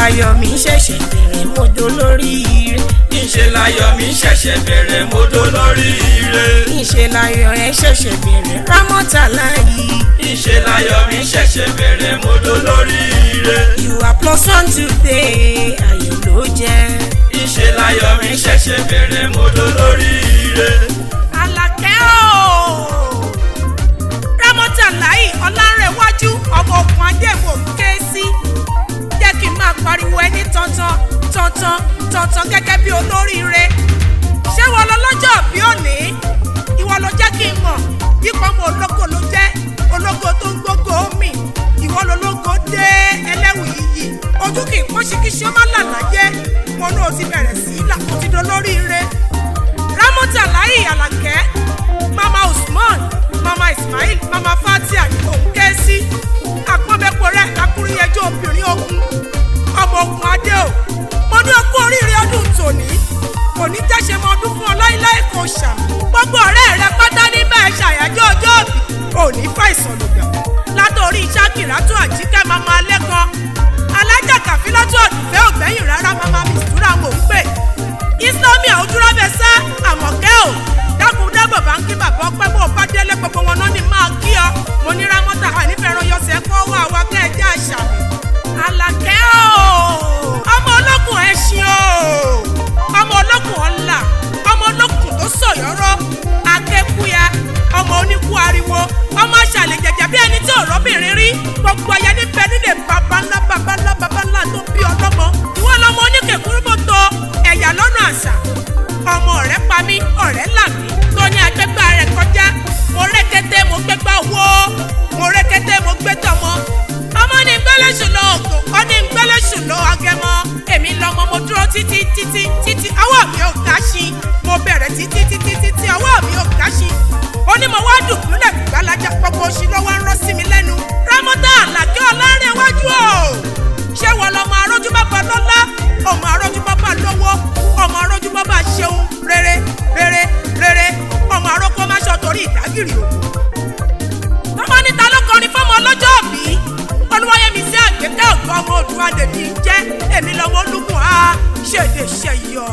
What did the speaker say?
láyọ̀ mi ṣẹ̀ṣẹ̀ bẹ̀rẹ̀ mo dolóríire. Níṣe láyọ̀ mi ṣẹ̀ṣẹ̀ bẹ̀rẹ̀ mo dolóríire. Níṣe láyọ̀ ẹ ṣẹ̀ṣẹ̀ bẹ̀rẹ̀ Rámọ́tàláyì. Níṣe láyọ̀ mi ṣẹ̀ṣẹ̀ bẹ̀rẹ̀ mo dolóríire. You are plus one today, ayọ̀ ló jẹ́. Níṣe láyọ̀ mi ṣẹ̀ṣẹ̀ bẹ̀rẹ̀ mo dolóríire. Àlàkẹ́ o Rámọ́tàláyì Ọlárẹ̀wájú ọmọ Ògùn Adéèmọ̀ ké sí. Jẹ́ kí n máa pariwo ẹni tọ̀ntàn tọ̀ntàn tọ̀ntàn gẹ́gẹ́ bí olóríire. Ṣé wọ́n lọ lọ́jọ́ bí òní? Ìwọ ló jẹ́ kí n mọ̀ yípo ọmọ ológo ló jẹ́, ológo tó ń gbógo mi. Ìwọ lológo dé ẹlẹ́wù yìí. Ojú kì í pọ́n ṣíkíṣí ó má là láyé. Mo náà ti bẹ̀rẹ̀ sí í là kó ti dolóríire. Rámọ́tàláyì Àlàkẹ́, Mama Usman, Mama Ismail, Mama Fatia ni òun ké sí. Àpọ́nbẹ́pọ̀ rẹ̀ akúrúyẹjọ́ obìnrin ogun. Ọmọ Ògùn Adé o, mo ní okú oríire ọdún tòní. Kò ní jẹ́ṣe mọ ọdún fún ọ láíláí kò ṣàmì. Gbogbo ọ̀rẹ́ rẹ pátá ní bẹ́ẹ̀ ṣàyájọ́ ọjọ́ òbí. Ò ní fa ìsọ̀lùgbà. Látòrí Ṣákìrátù Àjíkẹ́ Mama Lẹ́kan. Alájà Kàfílátù Ọ̀dùnfẹ́ ògbẹ́yìn rárá Mama Mistura mò ń pè. Islami Àwùjúrábẹ́sẹ́ Àmọ̀kẹ́ o. Dákun dábọ̀ bá ń kí bàbá ọpẹ́ bó bá délé gbogbo wọn náà ni máa kí ọ. Mo ní Rámọ́tà ànífẹ́ràn yọ̀sẹ̀ kọ́ wá wa kẹ́ ẹ jẹ́ àṣà mi. Àlàkẹ́ o. Ọmọ olókùn ẹṣin o. Ọmọ olókùn ọ̀la. Ọmọ olókùn tó sọ̀yọ́rọ́. Akẹ́kùyà. Ọmọ oníkú ariwo. Ọmọ aṣàlẹ̀ jẹ̀jẹ̀ bí ẹni tí ò rọ́bìnrin rí. Gbogbo ayé níbẹ̀ nílé baba ńlá tó bí ọlọ́mọ. Ìwọ lọmọ oníkèkúrúbọ̀tò ẹ̀yà lọ́nà àṣà. Ọmọ ọ̀rẹ́ pa mí, ọ̀rẹ́ là mí. Tó ní agbẹ́gbà rẹ̀ kọjá. Mo rékété mo gbégbá owó. Mo rékété mo gbé tọmọ. Ọmọ ní gbẹ́lẹ́sùn lọ ògùn. Ó ní gbẹ́lẹ́sùn lọ agẹmọ. Èmi lọmọ mo dúró títí. Ọwọ́ mi ò gáṣin. Mo bẹ̀rẹ̀ títí. Ọwọ́ mi ò gáṣin. Ó ní mo wá dùbúlẹ̀ gbàlájà gbogbo oṣù lọ́wọ́ ń rọ́ sí mi lẹ́nu. Rámọ́tà Àlàkẹ́ Ọlárẹ̀wájú o. Ṣé wọ́n lọ́mọ arójú bàbá lọ́lá? Ọmọ arójú bàbá lówó. Ọmọ arójú bàbá ṣeun rere. Ọmọ arókó má ṣọ torí ìdágìrì o. Tọ́mọ níta ló kọrin fọ́mọ ọlọ́jọ́ òbí. Olúwayẹmísí Àgbékẹ́ Ògo ọmọ Oòduà lèmi ń jẹ́. Èmi lọ́mọ Olúkùn á ṣèdè ṣẹ̀yọ̀.